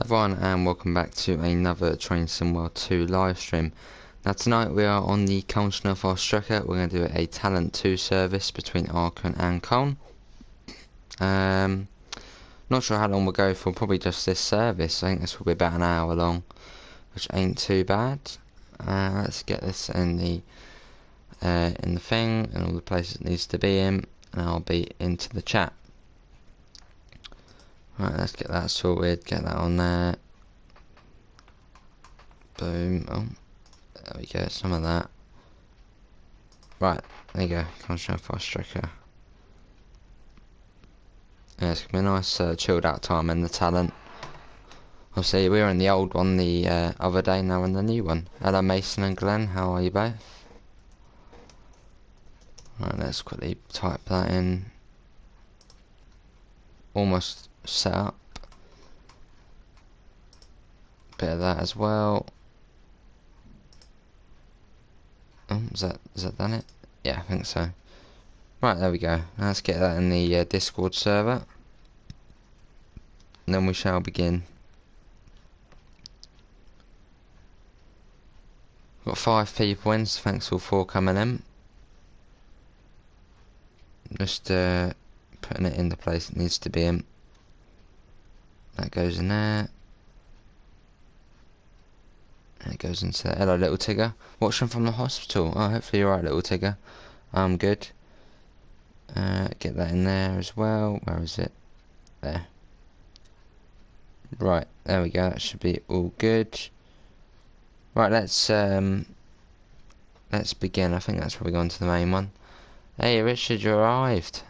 Everyone, and welcome back to another Train Sim World 2 live stream. Now tonight we are on the Köln Schnellfahrstrecke. We're going to do a Talent 2 service between Aachen and Köln. Not sure how long we'll go for, probably just this service. I think this will be about an hour long, which ain't too bad. Let's get this in the thing and all the places it needs to be in, and I'll be into the chat. Right, let's get that sorted, get that on there. Boom. Oh, there we go, some of that. Right, there you go, Schnellfahrstrecke. Yeah, it's going to be a nice chilled out time in the Talent. Obviously, we were in the old one the other day, now we're in the new one. Hello Mason and Glenn, how are you both? Right, let's quickly type that in. Almost set up. Bit of that as well. Oh, is that done it? Yeah, I think so. Right, there we go. Let's get that in the Discord server. And then we shall begin. Got 5 people in, so thanks all for coming in. Just putting it in the place it needs to be in. That goes in there. And it goes into there. Hello, little Tigger. Watching from the hospital. Oh, hopefully you're right, little Tigger. I'm good. Get that in there as well. Where is it? There. Right, there we go. That should be all good. Right, let's begin. I think that's probably going to the main one. Hey, Richard, you arrived.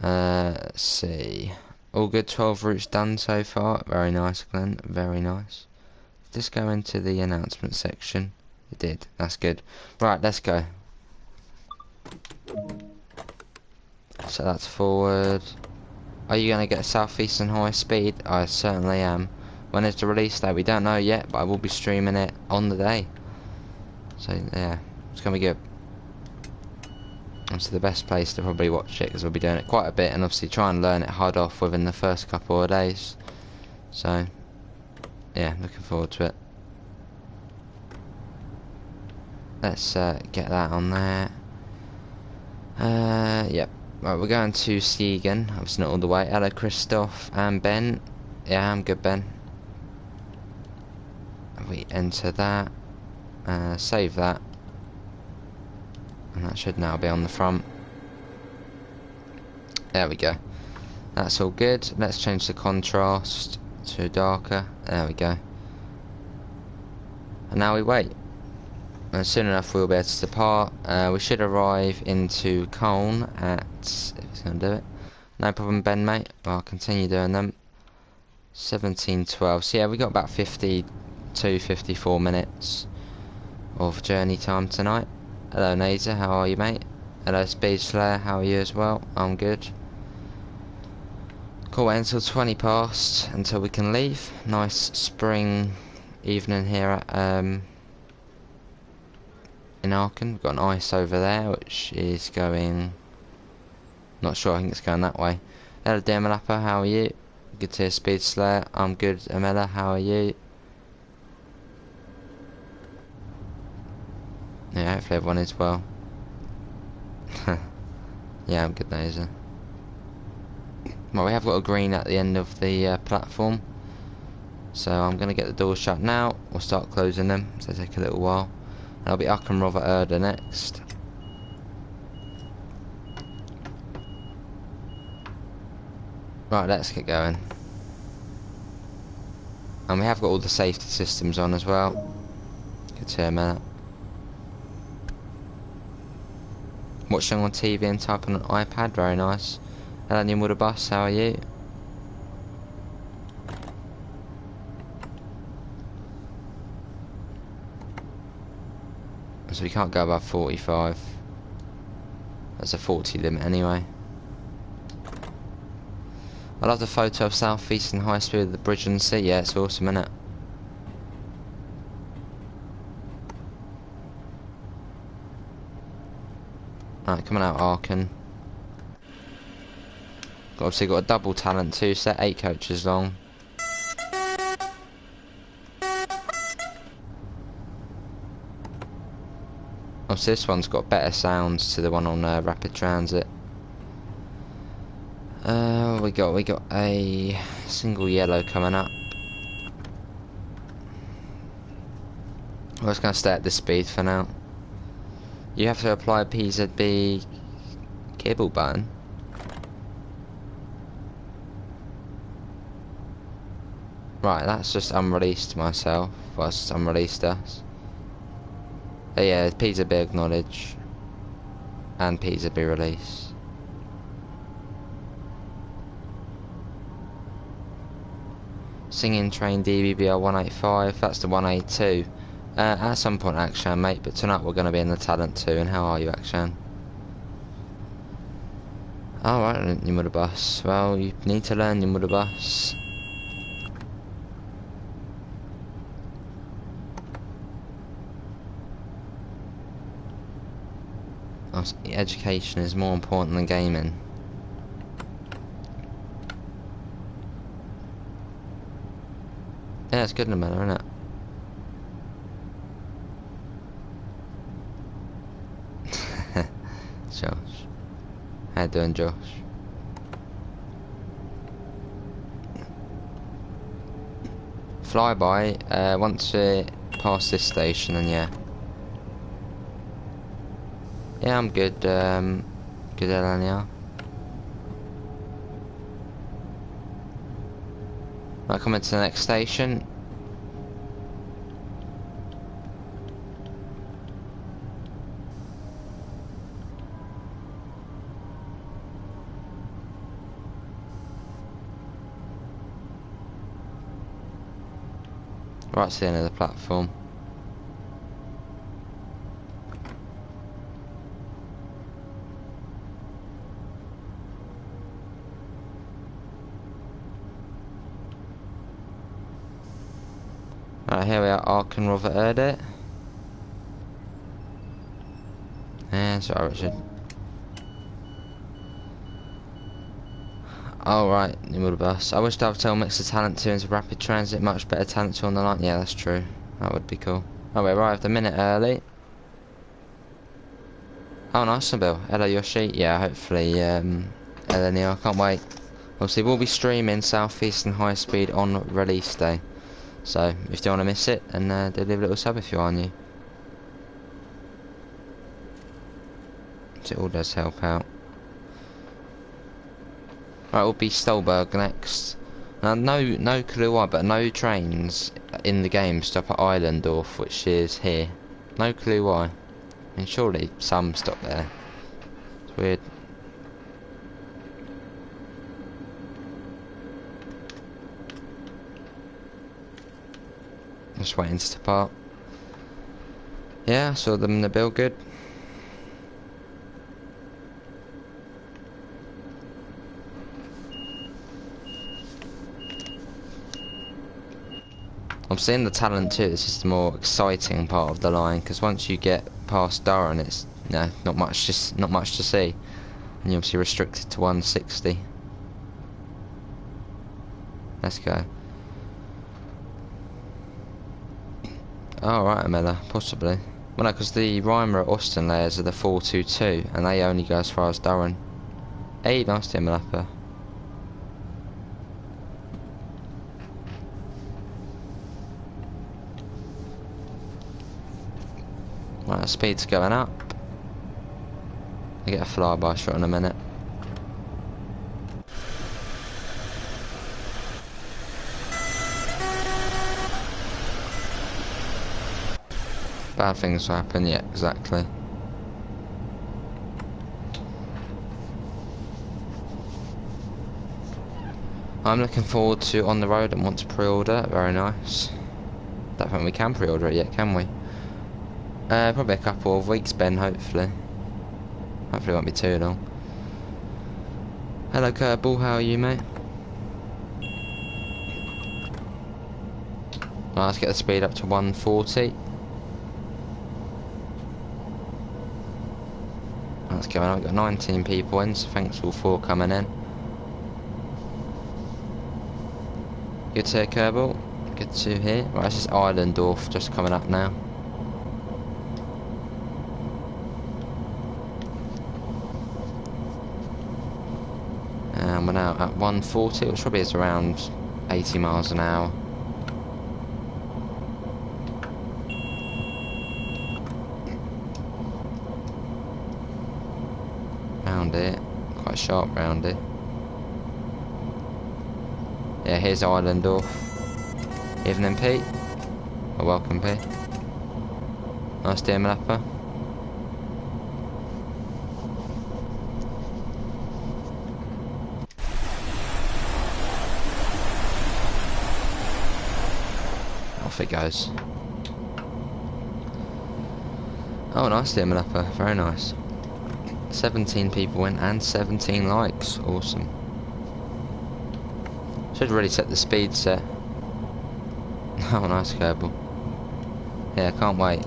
Let's see. All good. 12 routes done so far. Very nice, Glenn. Very nice. Just go into the announcement section. It did. That's good. Right, let's go. So that's forward. Are you going to get Southeastern High Speed? I certainly am. When is the release date? We don't know yet, but I will be streaming it on the day. So yeah, it's going to be good. It's the best place to probably watch it, because we'll be doing it quite a bit, and obviously try and learn it hard off within the first couple of days. So yeah, looking forward to it. Let's get that on there. Yep. Right, we're going to Siegen. Obviously not all the way. Hello, Christoph and Ben. Yeah, I'm good, Ben. We enter that. Save that. And that should now be on the front. There we go. That's all good. Let's change the contrast to darker. There we go. And now we wait. And soon enough we'll be able to depart. We should arrive into Köln at, if it's going to do it. No problem, Ben, mate. I'll continue doing them. 17:12. So yeah, we got about 54 minutes of journey time tonight. Hello, Nazer. How are you, mate? Hello, Speed Slayer. How are you as well? I'm good. Cool. Wait until 20 past until we can leave. Nice spring evening here at in Aachen. We've got an ice over there, which is going. Not sure. I think it's going that way. Hello, Demalappa. How are you? Good to hear, Speed Slayer. I'm good, Amela. How are you? Yeah, hopefully everyone is well. Yeah, I'm good, Nazer. Well, we have got a green at the end of the platform, so I'm going to get the doors shut now. We'll start closing them, so they take a little while. And I'll be Aachen Robert Erder next. Right, let's get going. And we have got all the safety systems on as well. Good to hear, man. Watching on TV and typing on an iPad, very nice. Hello, New Water Bus, how are you? So we can't go above 45. That's a 40 limit anyway. I love the photo of Southeastern High Speed with the bridge and the sea. Yeah, it's awesome, isn't it? Right, coming out Aachen. Obviously got a double talent too, set 8 coaches long. Obviously this one's got better sounds to the one on Rapid Transit. We got a single yellow coming up. I was going to stay at this speed for now. You have to apply a PZB cable button. Right, that's just unreleased myself. Well, it's just unreleased us. Yeah, PZB acknowledge and PZB release. Singing train DBBR 185. That's the 182. At some point, Akshan, mate. But tonight we're going to be in the Talent 2. And how are you, Akshan? Alright, your mother bus. Well, you need to learn your mother bus. Education is more important than gaming. Yeah, it's good in a manner, isn't it? Josh. How you doing, Josh? Flyby, once we pass this station, then yeah. Yeah, I'm good, good Elenia. Right, coming to the next station. Right to the end of the platform. Right, here we are, Arken Robert Erde. Yeah, sorry, Richard. Oh right, new model bus. I wish Dovetail mixed the Talent 2 into Rapid Transit, much better Talent 2 on the line. Yeah, that's true. That would be cool. Oh, we arrived a minute early. Oh, nice one, Bill. Hello, Yoshi. Yeah, hopefully, Elenia, I can't wait. Obviously, we'll be streaming Southeastern High Speed on release day. So, if you don't want to miss it, then do leave a little sub if you are new. So it all does help out. Right, it will be Stolberg next. Now, no clue why, but no trains in the game stop at Eilendorf, which is here. No clue why. I mean, surely some stop there. It's weird. Just waiting to depart. Yeah, I saw them in the bill, good. I'm seeing the Talent 2. This is the more exciting part of the line, because once you get past Durham, it's not much to see, and you're obviously restricted to 160. Let's go. Oh right, Amela, possibly. Well, no, because the Reimer at Austin layers are the 422, and they only go as far as Durham. Hey, nice to Malappa. Right, the speed's going up. I get a flyby shot in a minute. Bad things happen, yeah, exactly. I'm looking forward to On the Road and want to pre-order. Very nice. Don't think we can pre-order it yet, can we? Probably a couple of weeks, Ben, hopefully. Hopefully it won't be too long. Hello, Kerbal, how are you, mate? Right, let's get the speed up to 140. That's going on. We've got 19 people in, so thanks all for coming in. Good to hear, Kerbal. Good to hear. Right, this is Eilendorf just coming up now. and went out at 140, which probably is around 80 miles an hour. Round it, quite sharp round it. Yeah, here's Islandorf. Evening, Pete. Oh, welcome, Pete. Nice dear Malappa. Off it goes. Oh, nice dear Malappa. Very nice. 17 people went and 17 likes. Awesome. Should really set the speed set. Oh, nice Kerbal. Yeah, can't wait.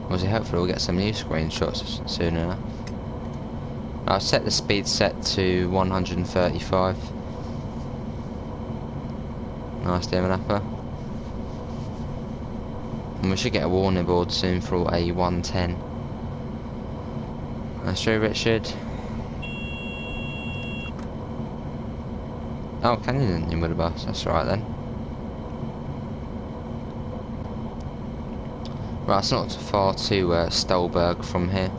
Obviously, hopefully we'll get some new screenshots soon enough. I've set the speed set to 135. Nice dear Manappa. And we should get a warning board soon for a 110. That's true, Richard. Oh, Canyon in with a bus. That's right then. Right, it's not far to Stolberg from here.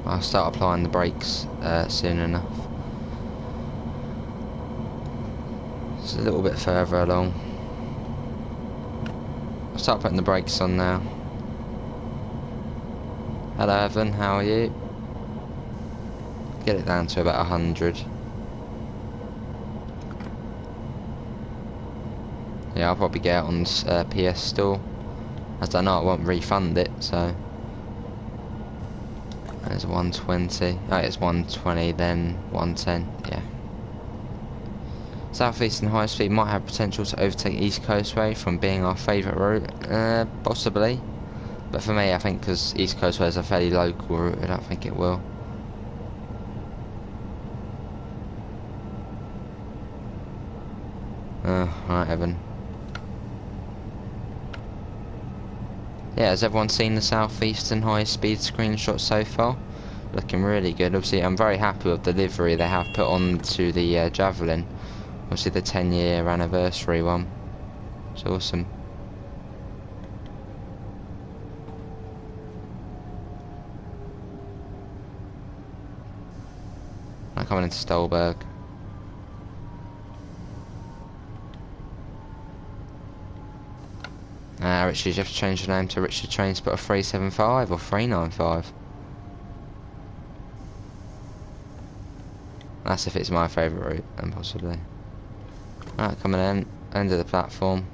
I'll start applying the brakes soon enough. It's a little bit further along. I'll start putting the brakes on now. Hello Evan, how are you? Get it down to about 100. Yeah, I'll probably get it on PS Store. As I know I won't refund it, so... There's 120. Oh, it's 120, then 110, yeah. Southeastern High Speed might have potential to overtake East Coast Way from being our favourite route. Possibly. But for me, I think because East Coast Way is a fairly local route, I don't think it will. Right, Evan. Yeah, has everyone seen the Southeastern High Speed screenshot so far? Looking really good. Obviously, I'm very happy with the livery they have put on to the Javelin. Obviously, the 10-year anniversary one. It's awesome. I'm coming into Stolberg. Richard, you have to change your name to Richard Transport 375 or 395. That's if it's my favourite route, and possibly. Right, coming in, end of the platform.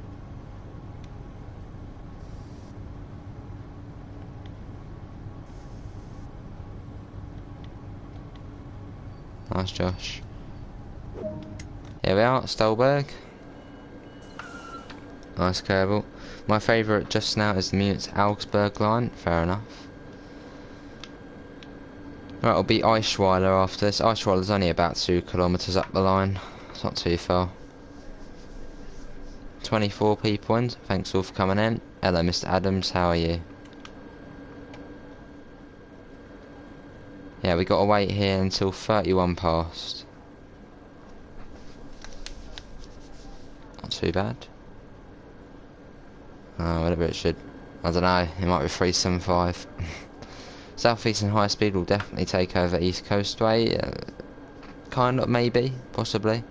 Nice, Josh. Here we are, Stolberg. Nice cable. My favourite just now is the Munich-Augsburg line. Fair enough. Right, it'll be Eichweiler after this. Eichweiler's only about 2 kilometres up the line. It's not too far. 24 people in. Thanks all for coming in. Hello, Mr. Adams. How are you? Yeah, we got to wait here until 31 past. Not too bad. Whatever it should. I don't know. It might be 375. Southeastern High Speed will definitely take over East Coast Way. Kind of, maybe, possibly.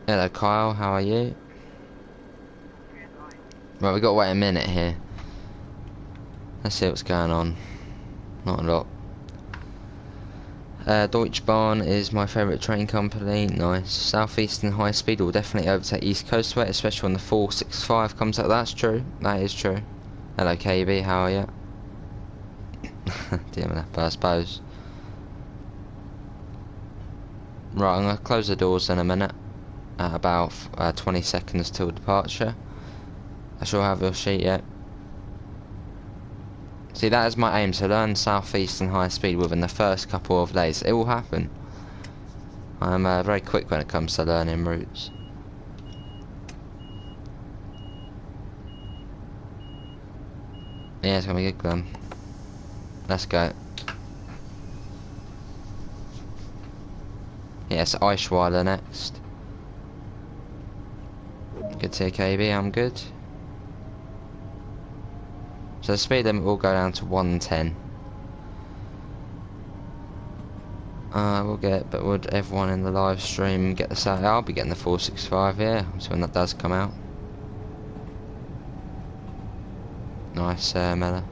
Hello, Kyle. How are you? Right, we've got to wait a minute here. Let's see what's going on. Not a lot. Deutsche Bahn is my favourite train company. Nice. Southeastern High Speed will definitely overtake East Coast Way, especially when the 465 comes out. That's true. That is true. Hello, KB. How are you? Damn, I suppose. Right, I'm going to close the doors in a minute. At about 20 seconds till departure. I shall have your sheet yet. See, that is my aim, to learn Southeastern High Speed within the first couple of days. It will happen. I'm very quick when it comes to learning routes. Yeah, it's gonna be good then. Let's go. Yeah, it's Eichweiler next. Good TKB, I'm good. So the speed limit will go down to 110. But would everyone in the live stream get the Saturday? I'll be getting the 465, yeah, so when that does come out. Nice, Mella.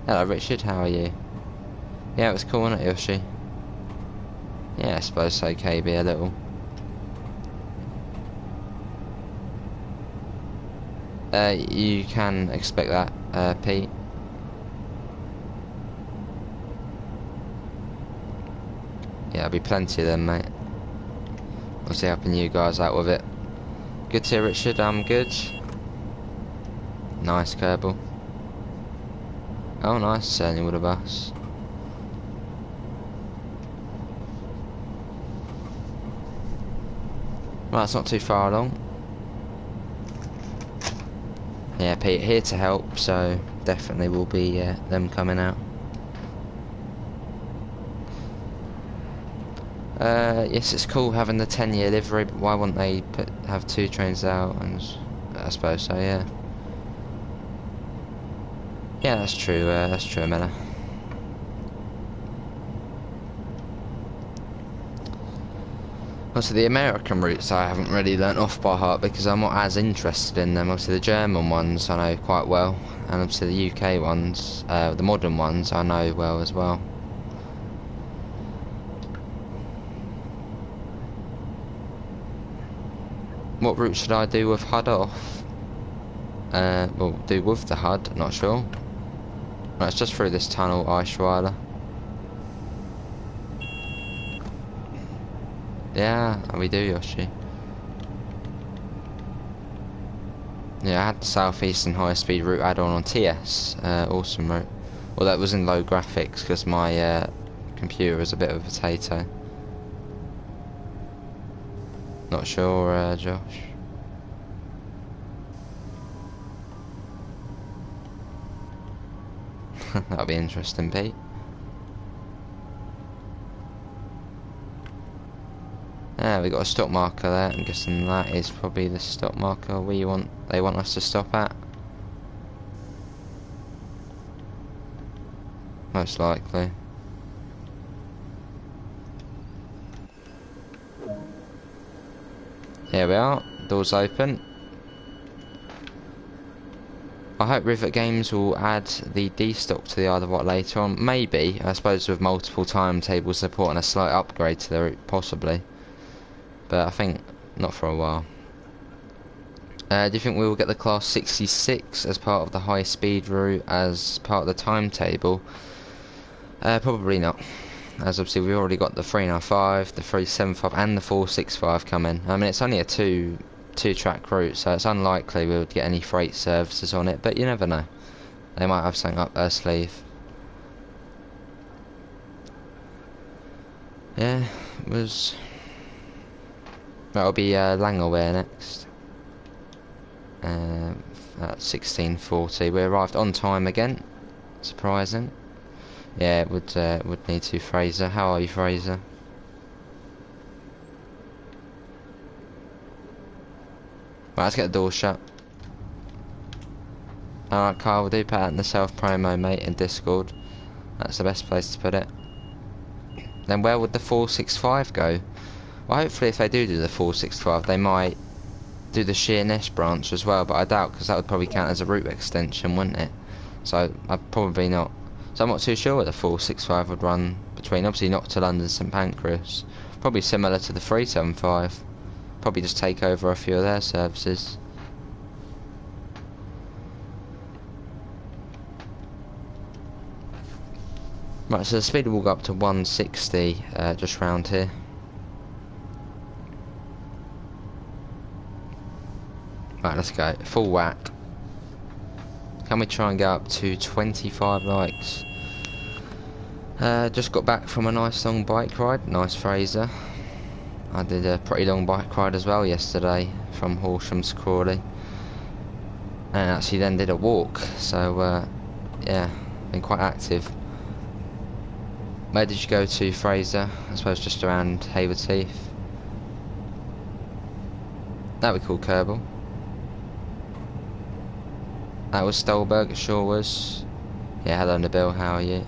Hello, Richard, how are you? Yeah, it was cool, wasn't it, Yoshi? Yeah, I suppose so, KB, a little. You can expect that, Pete. Yeah, there'll be plenty of them, mate. We'll see helping you guys out with it. Good to hear, Richard, I'm good. Nice, Kerbal. Oh, nice, certainly with a bus. Well, it's not too far along. Yeah, Pete, here to help, so definitely will be them coming out. Yes, it's cool having the 10-year livery, but why wouldn't they have 2 trains out? And I suppose so, yeah. Yeah, that's true, Mella. Obviously the American routes I haven't really learnt off by heart because I'm not as interested in them. Obviously the German ones I know quite well, and obviously the UK ones, the modern ones I know well as well. What route should I do with HUD off? Well, do with the HUD, not sure. Right, it's just through this tunnel, Eichweiler. Yeah, we do, Yoshi. Yeah, I had the southeastern high-speed route add-on on TS. Awesome route. Well, that was in low graphics because my computer is a bit of a potato. Not sure, Josh. That'll be interesting, Pete. Yeah, we got a stop marker there. I'm guessing that is probably the stop marker they want us to stop at. Most likely. Here we are, doors open. I hope Rivet Games will add the D-stock to the Isle of Wight later on. Maybe, I suppose with multiple timetable support and a slight upgrade to the route, possibly. But I think not for a while. Do you think we will get the class 66 as part of the high speed route as part of the timetable? Probably not. As obviously we've already got the 395, the 375 and the 465 coming. I mean it's only a two track route, so it's unlikely we would get any freight services on it, but you never know. They might have something up their sleeve. Yeah, it was... That'll be Langaware next. At 16:40. We arrived on time again. Surprising. Yeah, it would need to, Fraser. How are you, Fraser? Right, let's get the door shut. Alright, Kyle, we'll do put out in the self-promo, mate, in Discord. That's the best place to put it. Then where would the 465 go? Well, hopefully if they do the 465, they might do the Sheerness branch as well, but I doubt, because that would probably count as a route extension, wouldn't it? So, I'd probably not. So I'm not too sure what the 465 would run between. Obviously not to London St Pancras. Probably similar to the 375. Probably just take over a few of their services. Right, so the speed will go up to 160 just round here. Right, let's go. Full whack. Can we try and get up to 25 likes? Just got back from a nice long bike ride. Nice, Fraser. I did a pretty long bike ride as well yesterday from Horsham to Crawley. and actually then did a walk. So yeah, been quite active. Where did you go to, Fraser? I suppose just around Hayward's Heath. That would be cool, Kerbal. That was Stolberg, it sure was. Yeah, hello Nabil, how are you?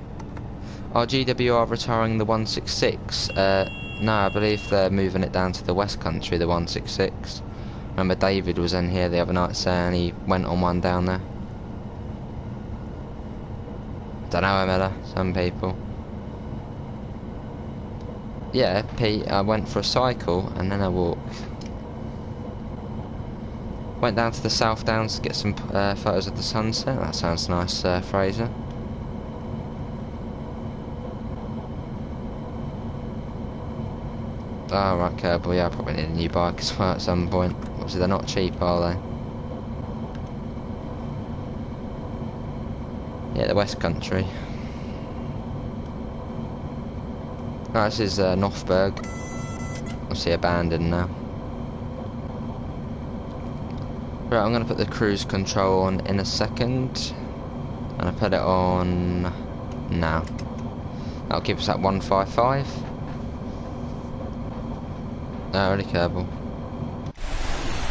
Are GWR retiring the 166? No, I believe they're moving it down to the West Country, the 166. Remember David was in here the other night saying he went on one down there. Don't know, Emilla, some people. Yeah, Pete, I went for a cycle and then a walk. Went down to the South Downs to get some photos of the sunset. That sounds nice, Fraser. Oh, right, Kerbal, yeah, I probably need a new bike as well at some point. Obviously, they're not cheap, are they? Yeah, the West Country. Oh, this is Northberg. Obviously abandoned now. Right, I'm going to put the cruise control on in a second. And I put it on now. That'll keep us at 155. Oh, really, Kerbal.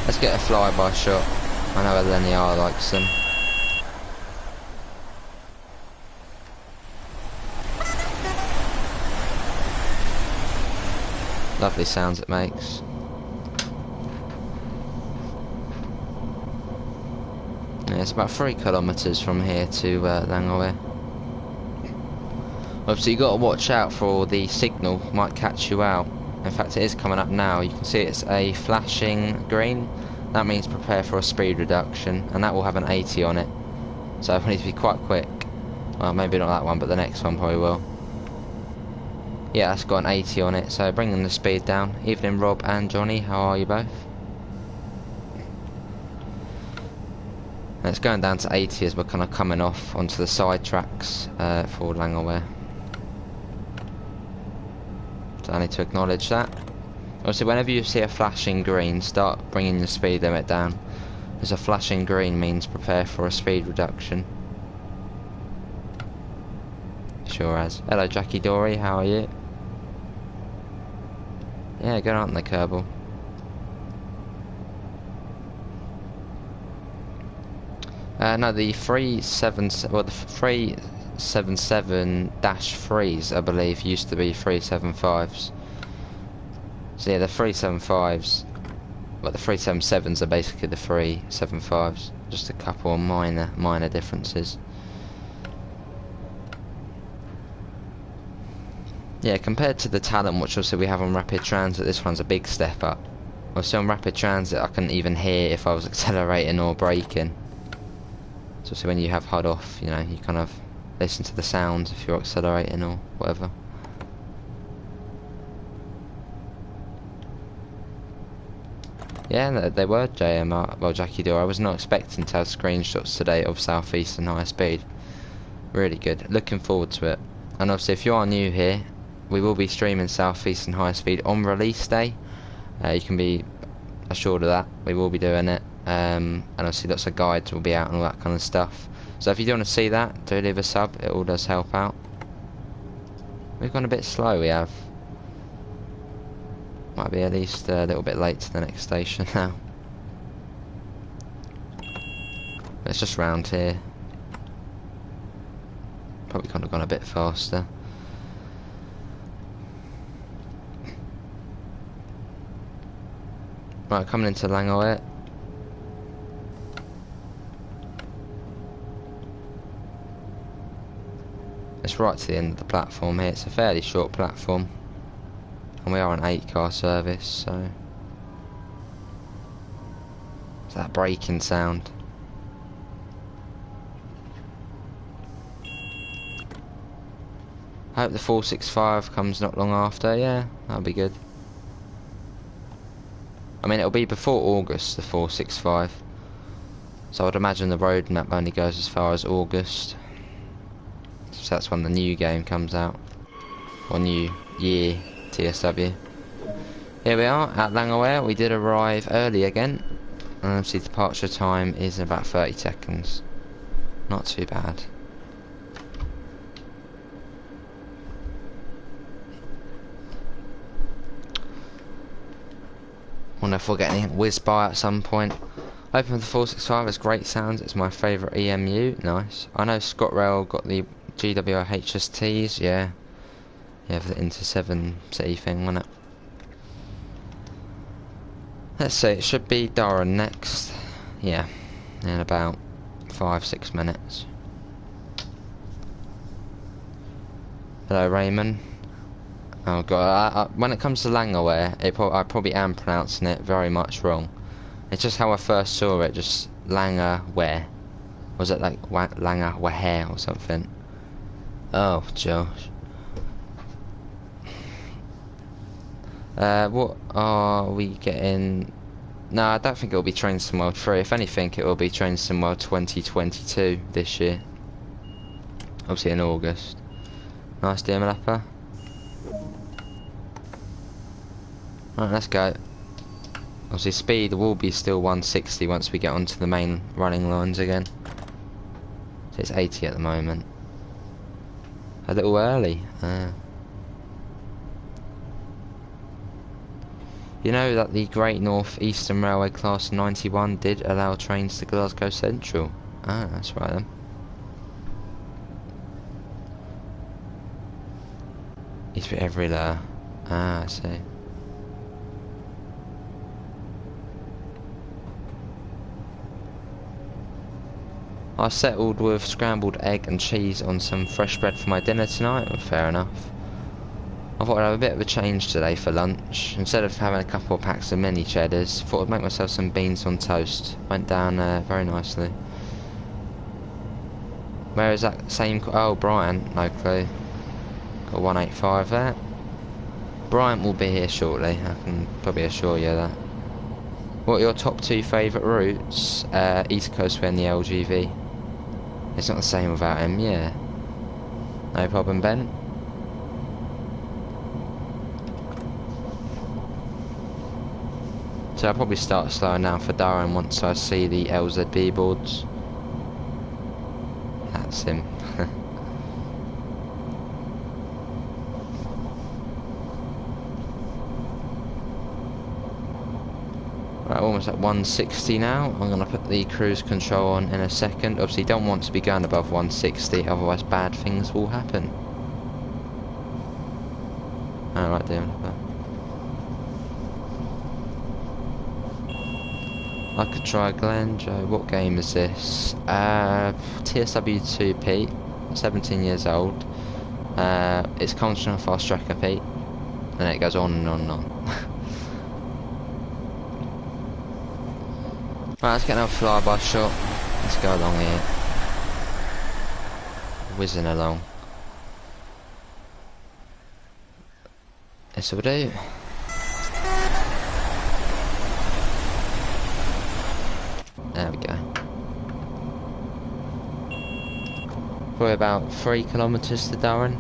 Let's get a flyby shot. I know LNER likes them. Lovely sounds it makes. Yeah, it's about 3 kilometres from here to Langowe. Obviously, you got to watch out for the signal, might catch you out. In fact, it is coming up now. You can see it's a flashing green. That means prepare for a speed reduction, and that will have an 80 on it. So I need to be quite quick. Well, maybe not that one, but the next one probably will. Yeah, that's got an 80 on it, so bringing the speed down. Evening, Rob and Johnny, how are you both? And it's going down to 80 as we're kind of coming off onto the side tracks for Langowe. So I need to acknowledge that. Obviously, whenever you see a flashing green, start bringing your speed limit down. Because a flashing green means prepare for a speed reduction. Sure as. Hello, Jackie Dory, how are you? Yeah, good, aren't they, Kerbal? No, the 377-3s, I believe, used to be 375s. So yeah, the 375s, well, the 377s are basically the 375s. Just a couple of minor differences. Yeah, compared to the Talent, which also we have on Rapid Transit, this one's a big step up. Obviously on Rapid Transit, I couldn't even hear if I was accelerating or braking. So when you have HUD off, you know, you kind of listen to the sounds if you're accelerating or whatever. Yeah, they were JMR, well, Jackie Door. I was not expecting to have screenshots today of South Eastern High Speed. Really good. Looking forward to it. And obviously, if you are new here, we will be streaming South Eastern High Speed on release day. You can be assured of that. We will be doing it. And obviously, lots of guides will be out and all that kind of stuff. So if you do want to see that, do leave a sub. It all does help out. We've gone a bit slow, we have. Might be at least a little bit late to the next station now. But it's just round here. Probably could have gone a bit faster. Right, coming into Langowe. It's right to the end of the platform here. It's a fairly short platform. And we are an 8-car service, so... It's that braking sound. I hope the 465 comes not long after. Yeah, that'll be good. I mean, it'll be before August, the 465. So I'd imagine the roadmap only goes as far as August. So that's when the new game comes out. Or new year TSW. Here we are at Langowe. We did arrive early again. And obviously departure time is about 30 seconds. Not too bad. Wonder if we'll get anything whiz by at some point. Open with the 465 has great sounds. It's my favourite EMU. Nice. I know ScotRail got the GWR HSTs. Yeah. Yeah, for the Inter 7 City thing, wasn't it? Let's see. It should be Durham next. Yeah. In about 5-6 minutes. Hello, Raymond. Oh god, when it comes to Langaware, I probably am pronouncing it very much wrong. It's just how I first saw it, just Langaware. Was it like Langaware or something? Oh, Josh. What are we getting? No, I don't think it'll be Train Sim World 3. If anything, it will be Train Sim World 2022 this year. Obviously in August. Nice DMLapper. Right, let's go. Obviously speed will be still 160 once we get onto the main running lines again. So it's 80 at the moment. A little early. You know that the Great North Eastern Railway Class 91 did allow trains to Glasgow Central? Ah, that's right then. Used to be every layer. Ah, I see. I settled with scrambled egg and cheese on some fresh bread for my dinner tonight. Well, fair enough. I thought I'd have a bit of a change today for lunch. Instead of having a couple of packs of mini cheddars, thought I'd make myself some beans on toast. Went down very nicely. Where is that same... Oh, Brian. No clue. Got 185 there. Brian will be here shortly. I can probably assure you that. What are your top 2 favourite routes? East Coast Way and the LGV. It's not the same without him, yeah. No problem, Ben. So I'll probably start slowing down for Durham once I see the LZB boards. That's him. Right, almost at 160 now. I'm going to put the cruise control on in a second. Obviously don't want to be going above 160, otherwise bad things will happen. Alright, damn. I could try Glenjo. What game is this? TSW2 Pete, 17 years old. It's Constant Fast Tracker Pete. And it goes on and on and on. Right, let's get another flyby shot. Let's go along here. Whizzing along. This will do. There we go. Probably about 3 kilometres to Durham.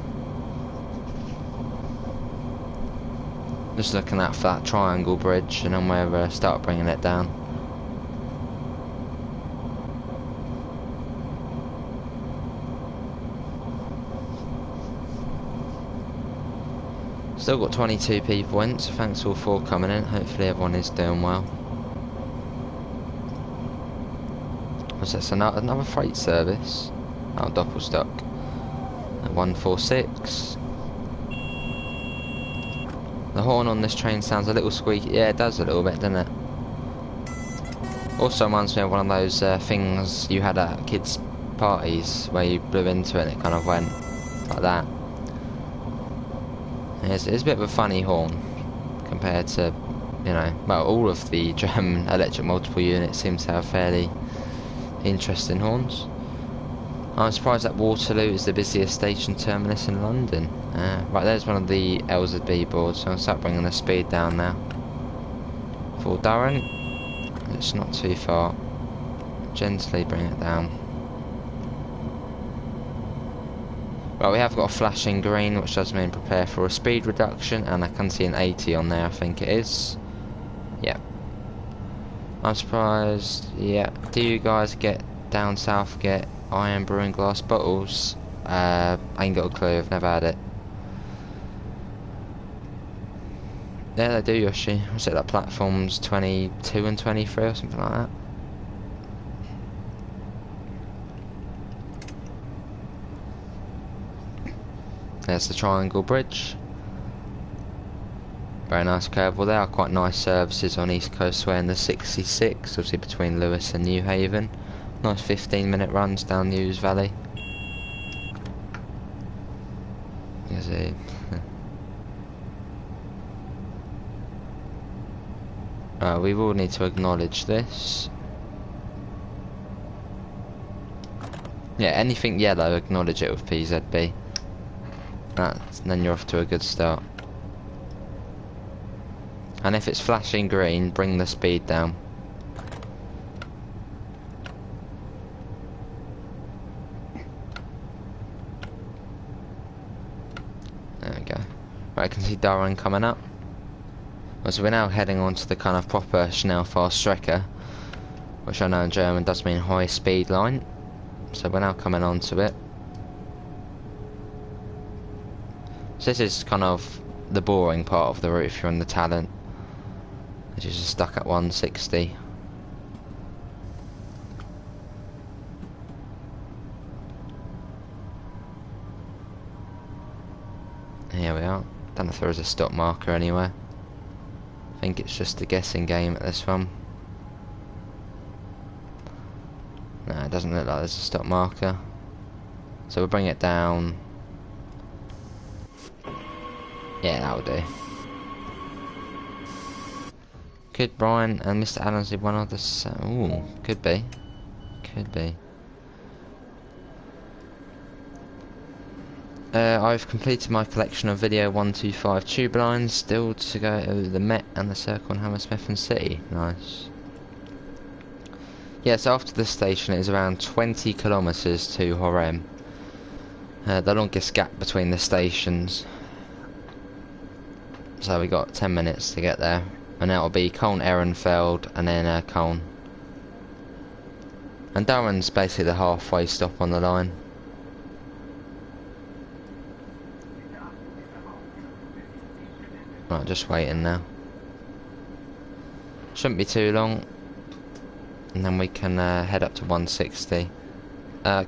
Just looking out for that triangle bridge, and then we'll start bringing it down. Still got 22 people in, so thanks all for coming in. Hopefully everyone is doing well. Was this another freight service? Oh, Doppelstock. At 146. The horn on this train sounds a little squeaky. Yeah, it does a little bit, doesn't it? Also reminds me of one of those things you had at kids' parties where you blew into it and it kind of went like that. It's a bit of a funny horn compared to, you know, well, all of the German electric multiple units seem to have fairly interesting horns. I'm surprised that Waterloo is the busiest station terminus in London. Right, there's one of the LZB boards, so I'll start bringing the speed down now. For Durham, it's not too far. Gently bring it down. Right, we have got a flashing green, which does mean prepare for a speed reduction, and I can see an 80 on there, I think it is. Yeah. I'm surprised. Yeah. Do you guys get down south get iron brewing glass bottles? I ain't got a clue. I've never had it. Yeah, they do, Yoshi. What's it like? Platforms 22 and 23 or something like that. There's the Triangle Bridge. Very nice curve. Well, there are quite nice services on East Coast Way in the 66, obviously between Lewis and New Haven. Nice 15-minute runs down the Ouse Valley. You see. We will need to acknowledge this. Yeah, anything yellow, acknowledge it with PZB. Then you're off to a good start. And if it's flashing green, bring the speed down. There we go. Right, I can see Durham coming up. So we're now heading on to the kind of proper Schnellfahrstrecke, which I know in German does mean high speed line. So we're now coming on to it. So this is kind of the boring part of the route if you're on the Talent. Which is just stuck at 160. Here we are. Don't know if there is a stop marker anywhere. I think it's just a guessing game at this one. No, it doesn't look like there's a stop marker. So we'll bring it down. Yeah, that'll do. Could Brian and Mr. Adams be one of the... Ooh, could be. Could be. I've completed my collection of video 125 tube lines, still to go over the Met and the Circle and Hammersmith and City. Nice. Yes, after this station it is around 20 kilometres to Horem. The longest gap between the stations. So we got 10 minutes to get there. And that'll be Köln Ehrenfeld and then Köln. And Durham's basically the halfway stop on the line. Right, just waiting now. Shouldn't be too long. And then we can head up to 160.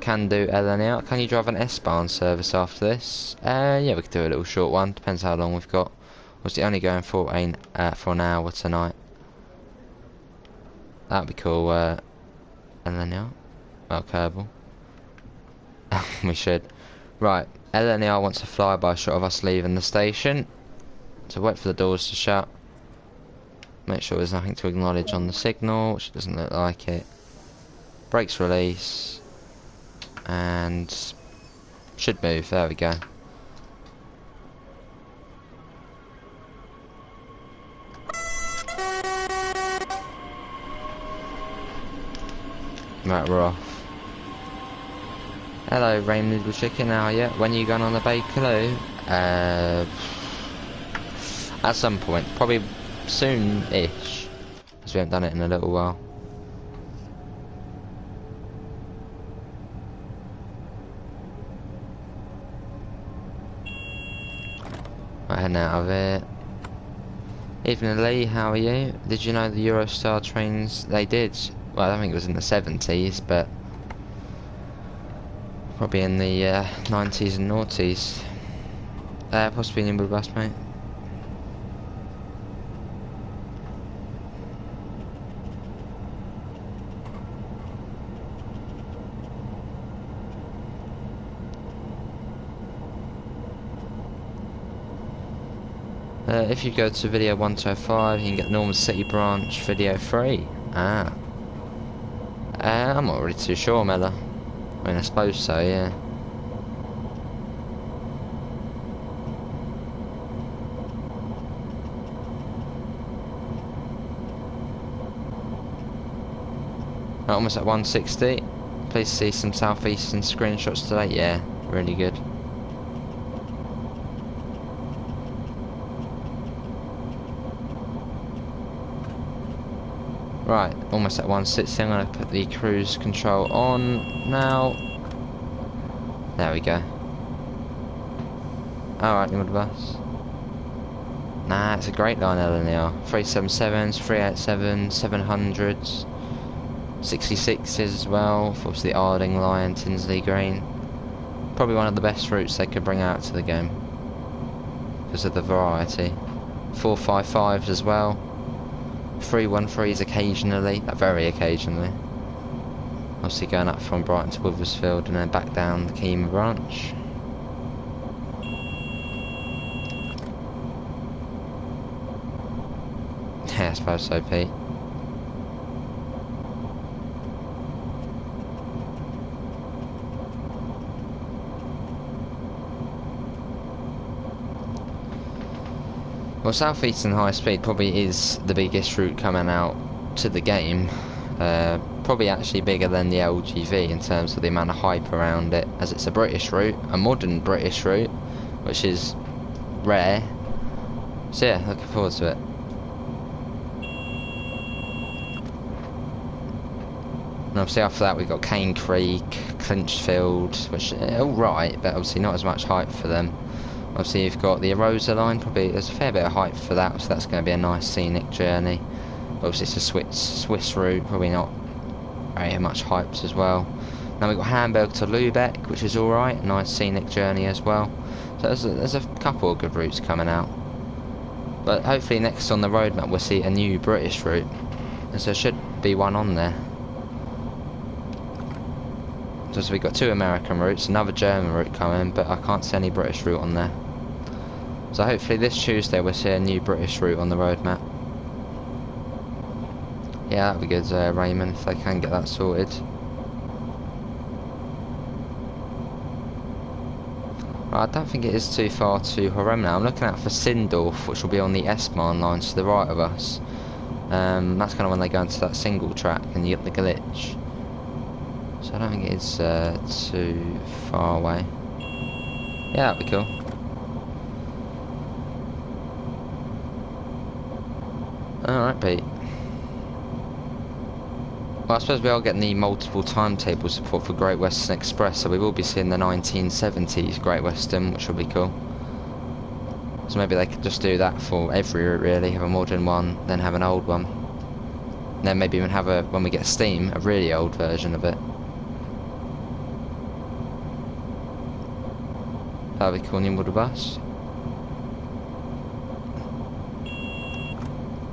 Can do LNR. Can you drive an S-Bahn service after this? Yeah, we could do a little short one. Depends how long we've got. Was it only going for an hour tonight? That'd be cool. LNR. Well, Kerbal. We should. Right. LNR wants a flyby shot of us leaving the station. So wait for the doors to shut. Make sure there's nothing to acknowledge on the signal, which doesn't look like it. Brakes release. And should move. There we go. Right, we're off. Hello, Rain Noodle Chicken, how are you? When are you going on the Bakerloo? At some point, probably soon-ish, because we haven't done it in a little while. Right, heading out of it. Evening Lee, how are you? Did you know the Eurostar trains, they did, well I don't think it was in the 70s, but probably in the 90s and noughties. Possibly in the bus, mate. If you go to video 125, you can get the Norman City branch video free. I'm not really too sure, Mella. I mean, I suppose so, yeah. Almost at 160. Please see some southeastern screenshots today. Yeah, really good. Right, almost at 160. I'm going to put the cruise control on now. There we go. Alright, you want the bus? Nah, it's a great line LNR. 377s, 387s, 700s, 66s as well. Obviously the Arding line, Tinsley Green. Probably one of the best routes they could bring out to the game because of the variety. 455s as well. 313s occasionally, very occasionally. Obviously going up from Brighton to Withersfield and then back down the Keema branch. Yeah, I suppose so, Pete. Well, South Eastern High Speed probably is the biggest route coming out to the game. Probably actually bigger than the LGV in terms of the amount of hype around it, as it's a British route, a modern British route, which is rare. So yeah, looking forward to it. And obviously after that we've got Cane Creek, Clinchfield, which are alright, but obviously not as much hype for them. Obviously you've got the Arosa line, probably there's a fair bit of hype for that, so that's going to be a nice scenic journey. Obviously it's a Swiss route, probably not very much hyped as well. Now we've got Hamburg to Lübeck, which is alright, nice scenic journey as well. So there's a couple of good routes coming out. But hopefully next on the roadmap we'll see a new British route, as there should be one on there. So we've got 2 American routes, another German route coming, but I can't see any British route on there. So hopefully this Tuesday we'll see a new British route on the roadmap. Yeah, that'd be good, Raymond, if they can get that sorted. Right, I don't think it is too far to Horem now. I'm looking out for Sindorf, which will be on the S-Bahn line to the right of us. That's kind of when they go into that single track and you get the glitch. So I don't think it's too far away. Yeah, that'd be cool. Alright, Pete. Well, I suppose we are getting the multiple timetable support for Great Western Express, so we will be seeing the 1970s Great Western, which will be cool. So maybe they could just do that for every route really, have a modern one, then have an old one. And then maybe even have a, when we get Steam, a really old version of it. That'll be cool, new model bus.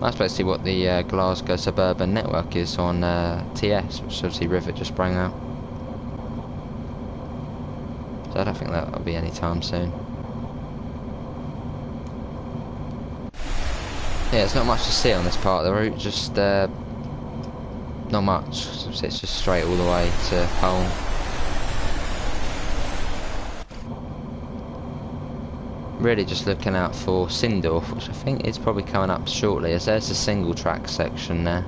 I suppose see what the Glasgow Suburban Network is on TS, which obviously Rivet just sprang out. So I don't think that'll be any time soon. Yeah, there's not much to see on this part of the route, just not much. It's just straight all the way to Köln. Really just looking out for Sindorf, which I think is probably coming up shortly, as there's a single track section there.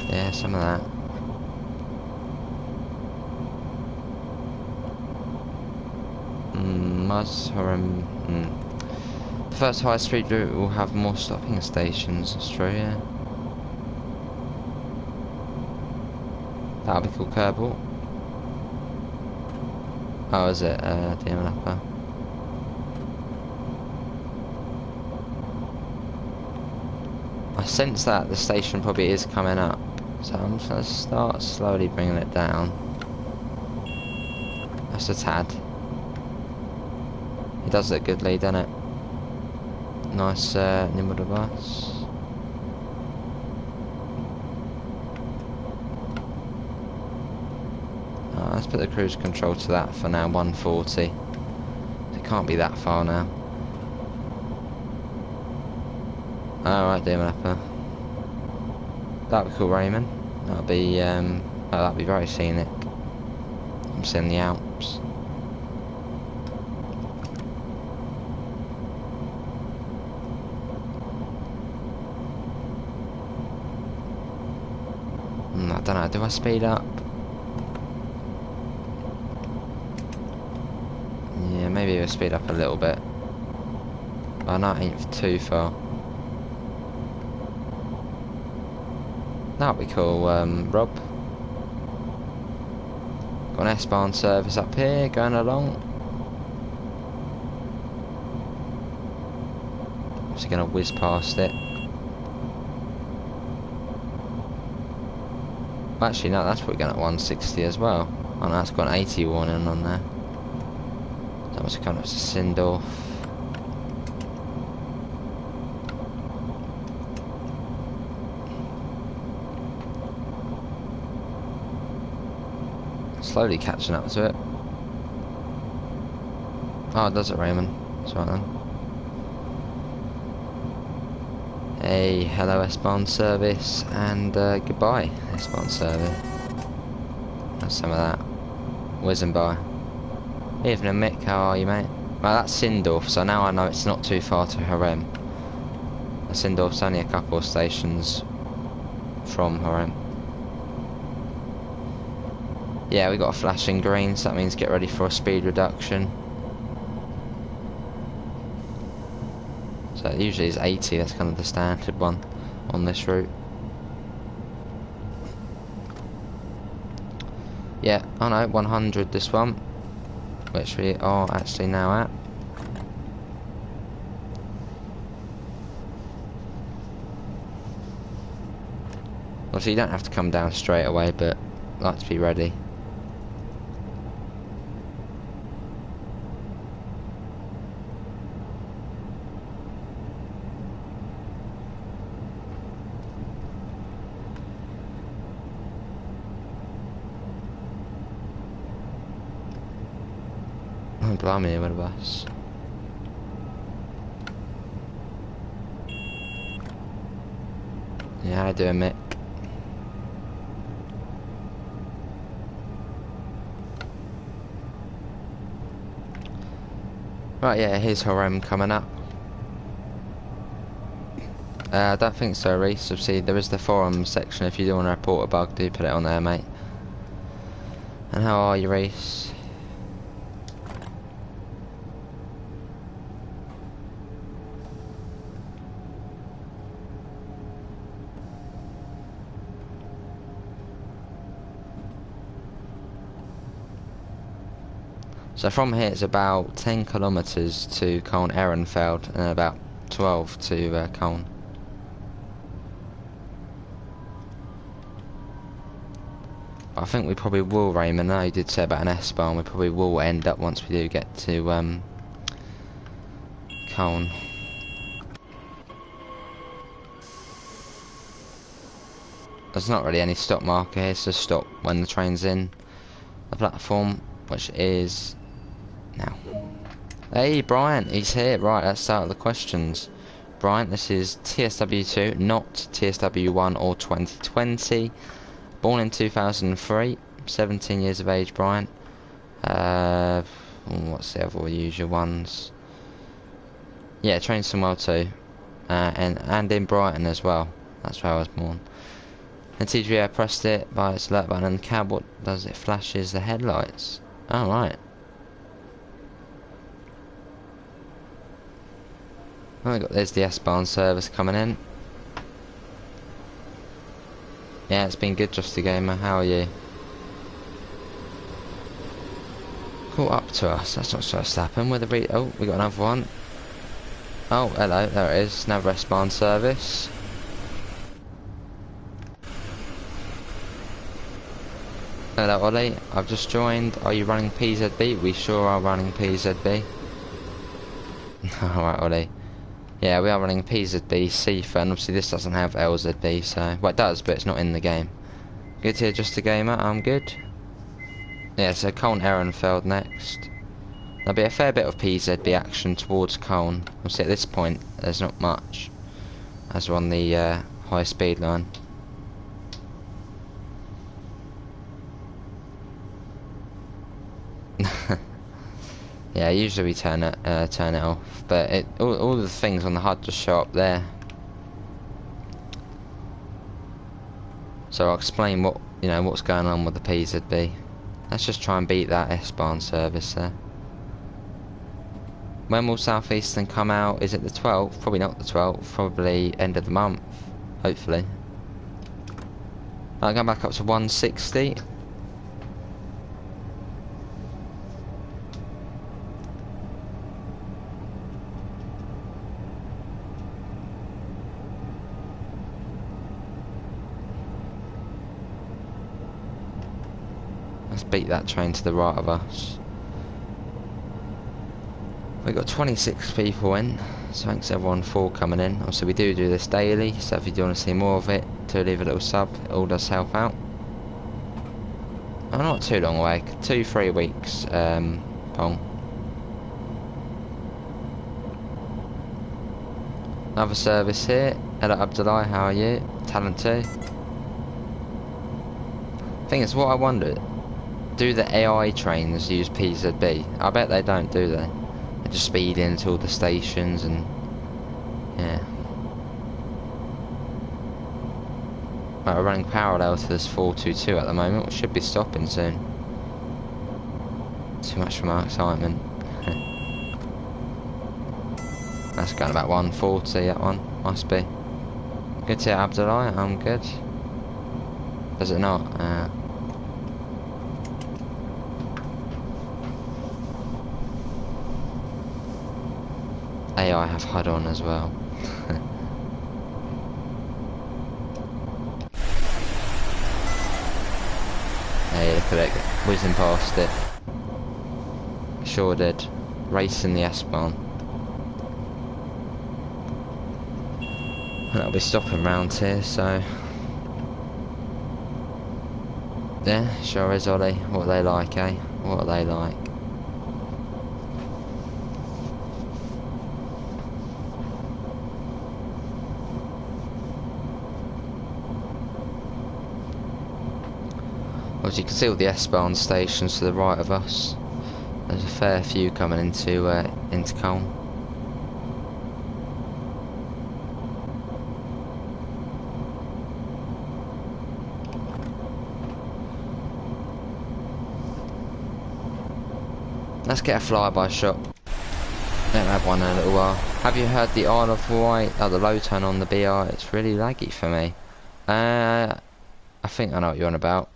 Yeah, some of that. The first high speed route will have more stopping stations, that's true, yeah. That'll be cool, Kerbal. Oh, is it? DMLapper. I sense that the station probably is coming up, so I'm just going to start slowly bringing it down. Just a tad. It does look goodly, doesn't it? Nice nimble bus. Let's put the cruise control to that for now, 140. It can't be that far now. Alright, DMLapper. That'd be cool, Raymond. That'd be that'd be very scenic. I'm seeing the Alps. I don't know, do I speed up? we'll speed up a little bit. But I know it ain't too far. That'll be cool, Rob. Got an S-Bahn service up here, going along. Just gonna whiz past it. Actually, no, that's probably going at 160 as well. Oh no, that's got an 80 warning on there. That must have come up to Sindorf. Slowly catching up to it. Oh, it does it, Raymond. That's right then. Hey, hello S-Bahn service, and goodbye S-Bahn service. That's some of that. Whizzing by. Evening Mick, how are you, mate? Well, that's Sindorf, so now I know it's not too far to Harem. Sindorf's only a couple of stations from Harem. Yeah, we got a flashing green, so that means get ready for a speed reduction. So usually it's 80, that's kind of the standard one on this route. Yeah, I know, 100 this one, which we are actually now at. Obviously you don't have to come down straight away, but I like to be ready. Oh, blimey, with a bus. Yeah, how you doing, Mick? Right, yeah, here's Harem coming up. I don't think so, Reese. Obviously, there is the forum section. If you do want to report a bug, do put it on there, mate. And how are you, Reese? So from here it's about 10 kilometres to Köln Ehrenfeld and about 12 to Köln. I think we probably will, Raymond. Now you did say about an S-Bahn, we probably will end up once we do get to Köln. There's not really any stop marker here, so stop when the train's in the platform, which is now. Hey Brian, he's here. Right, let's start with the questions. Brian, this is TSW2, not TSW1 or 2020. Born in 2003, 17 years of age, Brian. What's the other usual ones? Yeah, trained somewhere too. And in Brighton as well. That's where I was born. The TGA pressed it by its alert button, and the cab, what does it? Flashes the headlights. Oh, right. Oh, there's the S-Bahn service coming in. Yeah, it's been good, Just a Gamer. How are you? Caught up to us. That's not supposed to happen. With the oh, we got another one. Oh, hello. There it is. Another S-Bahn service. Hello, Ollie. I've just joined. Are you running PZB? We sure are running PZB. Alright, Ollie. Yeah, we are running PZB, CFA, and obviously this doesn't have LZB, so... Well, it does, but it's not in the game. Good to hear, Just a Gamer. I'm good. Yeah, so Köln Ehrenfeld next. There'll be a fair bit of PZB action towards Köln. Obviously at this point, there's not much, as we're on the high speed line. Yeah, usually we turn it off, but all the things on the HUD just show up there. So I'll explain what's going on with the PZB. Let's just try and beat that S-Bahn service there. When will Southeastern come out? Is it the 12th? Probably not the 12th. Probably end of the month. Hopefully. I'll go back up to 160. Let's beat that train to the right of us. We've got 26 people in, so thanks everyone for coming in. Obviously we do this daily, so if you do want to see more of it, do leave a little sub, it all does help out. I'm not too long away, 2-3 weeks, Pong. Another service here. Hello Abdullah, how are you? Talent 2. Thing is, what I wonder, do the AI trains use PZB? I bet they don't, do they? They just speed into all the stations and yeah. Right, we're running parallel to this 422 at the moment, which should be stopping soon. Too much for my excitement. That's going about 140, that one. Must be. Good to hear, Abdullah, I'm good. Does it not? AI have HUD on as well. Hey, look at it, whizzing past it. Sure did. Racing the S-Bahn. And I'll be stopping round here, so... Yeah, sure is, Ollie. What are they like, eh? What are they like? As you can see all the S-Bahn stations to the right of us. There's a fair few coming into Köln. Let's get a flyby shot. Don't have one in a little while. Have you heard the Isle of Wight? Oh, the low tone on the BR. It's really laggy for me. I think I know what you're on about.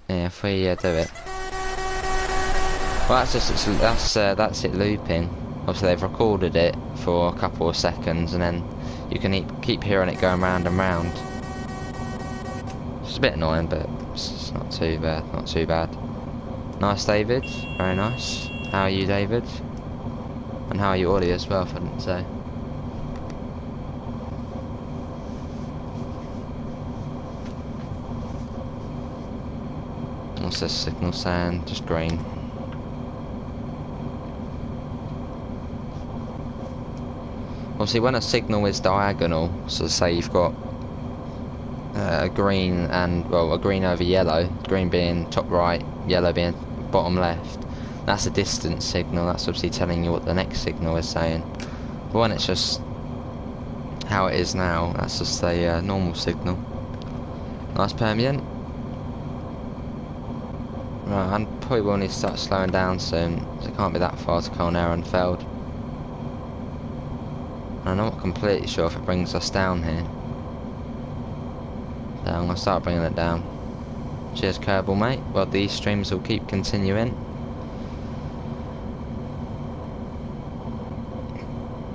Yeah, if we do it. Well, that's it looping. Obviously, they've recorded it for a couple of seconds, and then you can keep hearing it going round and round. It's a bit annoying, but it's not too bad. Not too bad. Nice, David. Very nice. How are you, David? And how are you, Ollie, as well? If I didn't say. What's this signal saying? Just green. Obviously, when a signal is diagonal, so say you've got a green and, well, a green over yellow, green being top right, yellow being bottom left, that's a distance signal. That's obviously telling you what the next signal is saying. But when it's just how it is now, that's just a normal signal. Nice Permian. Right, I probably will need to start slowing down soon, because it can't be that far to Köln and Feld. I'm not completely sure if it brings us down here. So I'm going to start bringing it down. Cheers, Kerbal, mate. Well, these streams will keep continuing.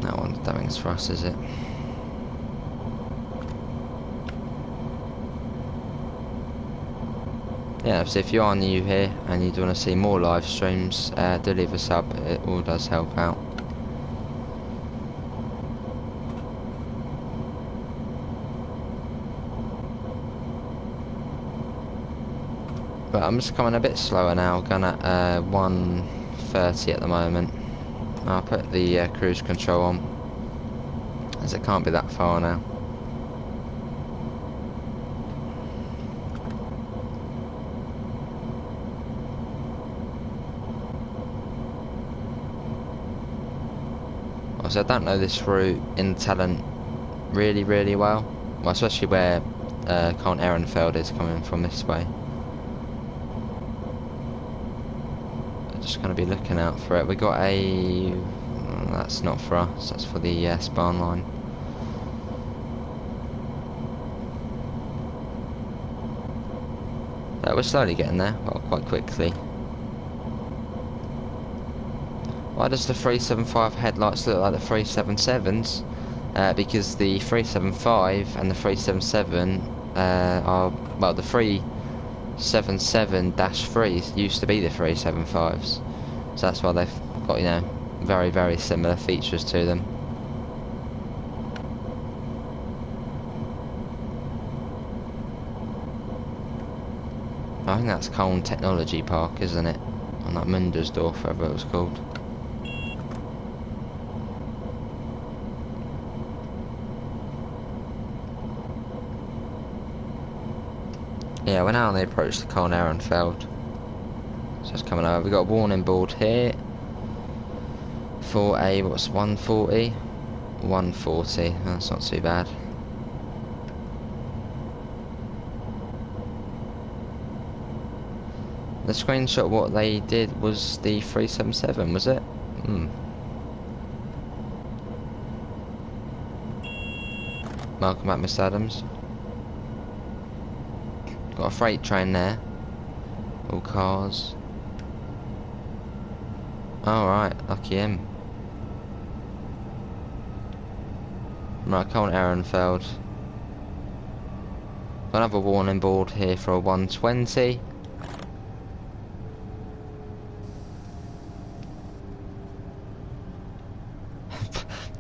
That one, that thing's for us, is it? Yeah, so if you are new here and you do want to see more live streams, do leave a sub, it all does help out. But I'm just coming a bit slower now, going at 130 at the moment. I'll put the cruise control on, as it can't be that far now. So I don't know this route in Talent really well, especially where Köln Ehrenfeld is coming from this way. Just going to be looking out for it. We got a That's not for us, that's for the span line. We're slowly getting there, well, quite quickly. Why does the 375 headlights look like the 377s? Because the 375 and the 377 are, well, the 377-3s used to be the 375s. So that's why they've got, you know, very, very similar features to them. I think that's Köln Technology Park, isn't it? On that Mundersdorf, whatever it was called. Yeah, we're now on the approach to Köln Ehrenfeld. So it's coming over. We've got a warning board here for a, what's 140? 140, that's not too bad. The screenshot, what they did was the 377, was it? Welcome back, Mr. Adams. Got a freight train there. All cars. Alright, lucky him. Right, Köln Ehrenfeld. Got another warning board here for a 120.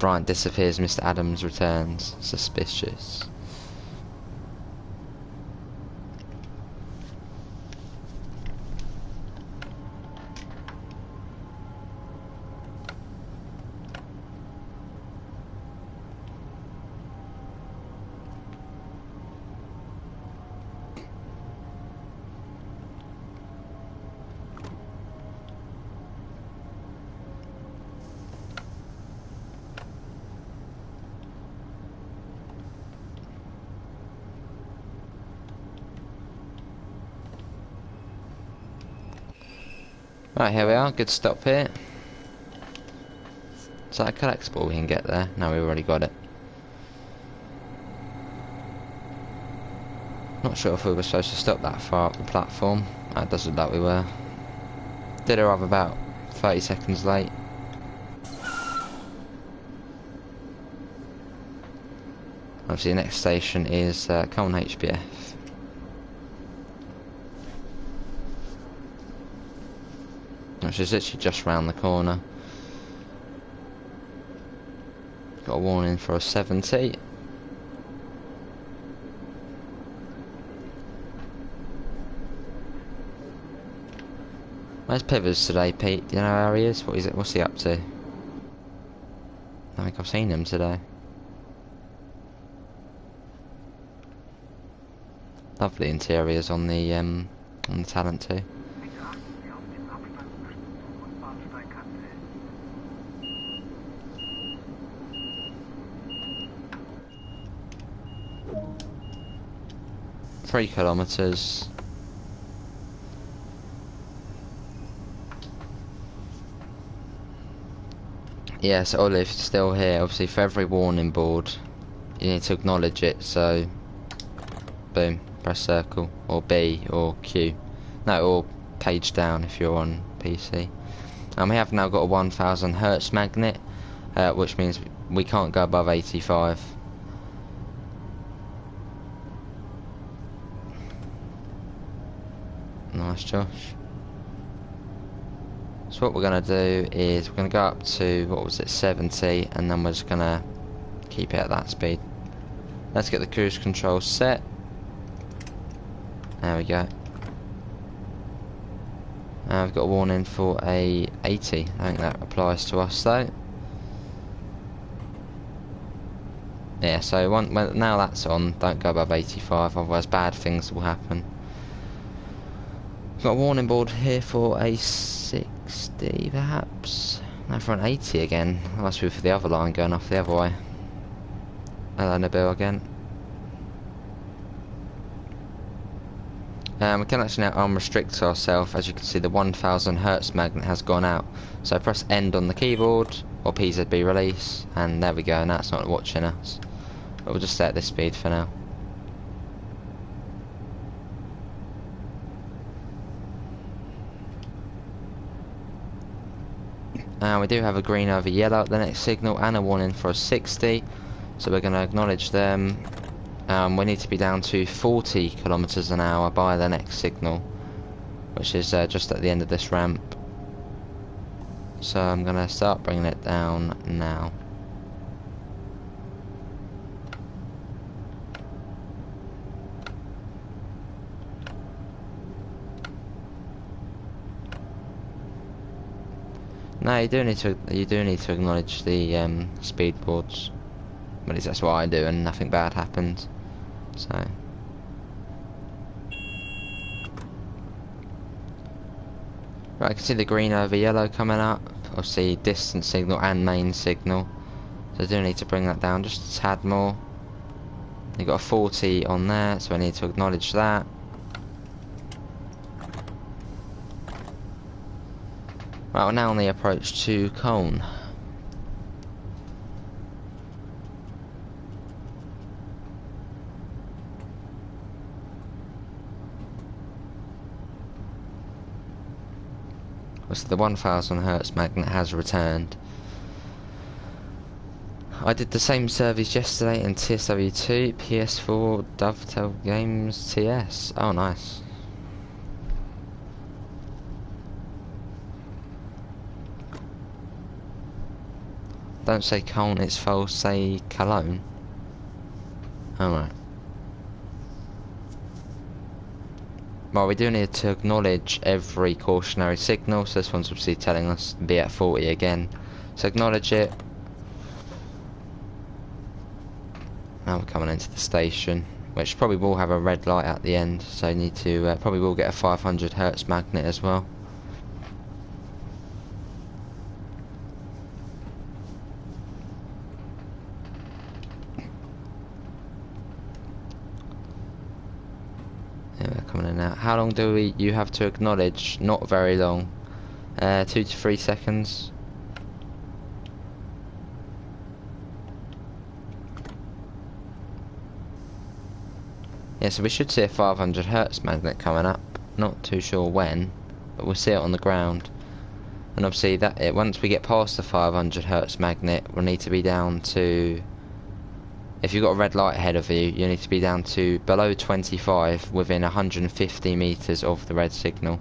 Bryant disappears, Mr. Adams returns. Suspicious. Right, here we are, good stop here. Is that a collectible we can get there? No, we've already got it. Not sure if we were supposed to stop that far up the platform. It does look like we were. Did arrive about 30 seconds late. Obviously the next station is Köln HBF. Which is literally just round the corner. Got a warning for a 70. Where's Pivers today, Pete? Do you know where he is? What is it? What's he up to? I don't think I've seen him today. Lovely interiors on the Talent too. Three kilometres. Yes, Olive still here. Obviously, for every warning board, you need to acknowledge it. So, boom, press circle or B or Q. No, or page down if you're on PC. And we have now got a 1000 Hertz magnet, which means we can't go above 85. Nice, Josh. So what we're going to do is we're going to go up to, what was it, 70, and then we're just going to keep it at that speed. Let's get the cruise control set. There we go. We've got a warning for a 80. I think that applies to us though. Yeah, so now that's on, don't go above 85, otherwise bad things will happen. Got a warning board here for a 60 perhaps. Now for an 80 again. That must be for the other line going off the other way. Hello Nabil again. We can actually now unrestrict ourselves. As you can see, the 1000 Hertz magnet has gone out. So press end on the keyboard or PZB release, and there we go, and that's not watching us. But we'll just stay at this speed for now. We do have a green over yellow at the next signal and a warning for a 60, so we're going to acknowledge them. We need to be down to 40 kilometers an hour by the next signal, which is just at the end of this ramp. So I'm going to start bringing it down now. No, you do need to acknowledge the speed boards. But at least that's what I do, and nothing bad happens. So right, I can see the green over yellow coming up. Obviously distance signal and main signal. So I do need to bring that down just a tad more. You've got a 40 on there, so I need to acknowledge that. Right, we're now on the approach to Köln. So the 1000 Hz magnet has returned. I did the same service yesterday in TSW2, PS4, Dovetail Games, TS. Oh, nice. Don't say Köln, it's false, say Cologne. Alright. Well, we do need to acknowledge every cautionary signal, so this one's obviously telling us to be at 40 again. So acknowledge it. Now we're coming into the station, which probably will have a red light at the end, so you need to, probably will get a 500 Hz magnet as well. Coming in now. How long do you have to acknowledge? Not very long. 2 to 3 seconds. Yeah, so we should see a 500 Hz magnet coming up. Not too sure when, but we'll see it on the ground. And obviously that once we get past the 500 Hz magnet, we'll need to be down to, if you've got a red light ahead of you, you need to be down to below 25 within 150 meters of the red signal.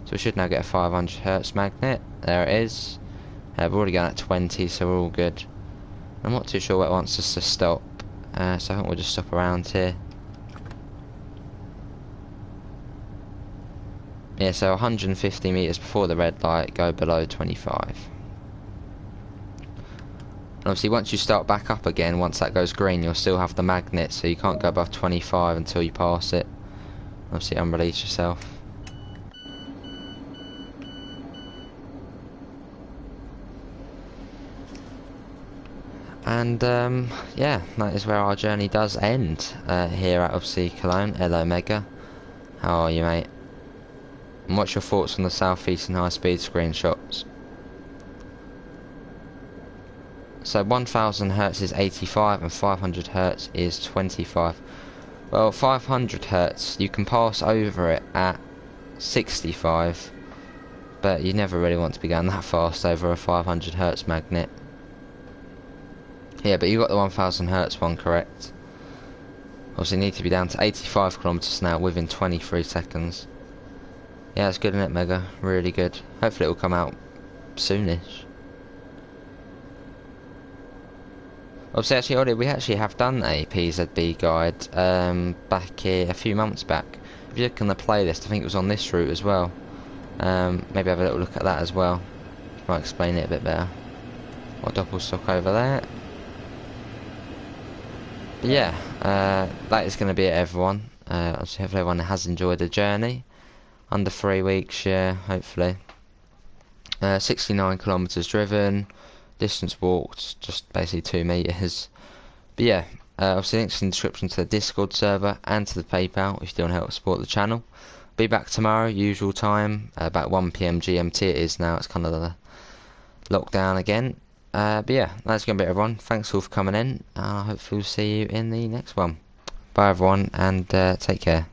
So we should now get a 500 Hz magnet. There it is. We're already going at 20, so we're all good. I'm not too sure where it wants us to stop, so I think we'll just stop around here. Yeah, so 150 meters before the red light, go below 25. Obviously once you start back up again, once that goes green, you'll still have the magnet, so you can't go above 25 until you pass it. Obviously unrelease yourself. And yeah, that is where our journey does end, here at obviously Cologne. Hello Mega, how are you, mate? And what's your thoughts on the southeastern high speed screenshots? So 1000 Hz is 85 and 500 Hz is 25. Well, 500 Hz you can pass over it at 65, but you never really want to be going that fast over a 500 Hz magnet. Yeah, but you got the 1000 Hz one correct. Obviously you need to be down to 85 kilometers an hour within 23 seconds. Yeah, it's good, isn't it, Mega? Really good. Hopefully it will come out soonish. Obviously, we actually have done a PZB guide back here a few months back. If you look on the playlist, I think it was on this route as well. Maybe have a little look at that as well. Might explain it a bit better. Got double stock over there. But yeah, that is going to be it, everyone. Obviously, hopefully everyone has enjoyed the journey. Under 3 weeks, yeah, hopefully. 69 kilometers driven. Distance walked, just basically 2 meters. But yeah, obviously links in the description to the Discord server and to the PayPal if you don't help support the channel. Be back tomorrow, usual time, about 1 PM GMT it is now. It's kind of the lockdown again. But yeah, that's gonna be it, everyone. Thanks all for coming in. Hopefully we'll see you in the next one. Bye everyone, and take care.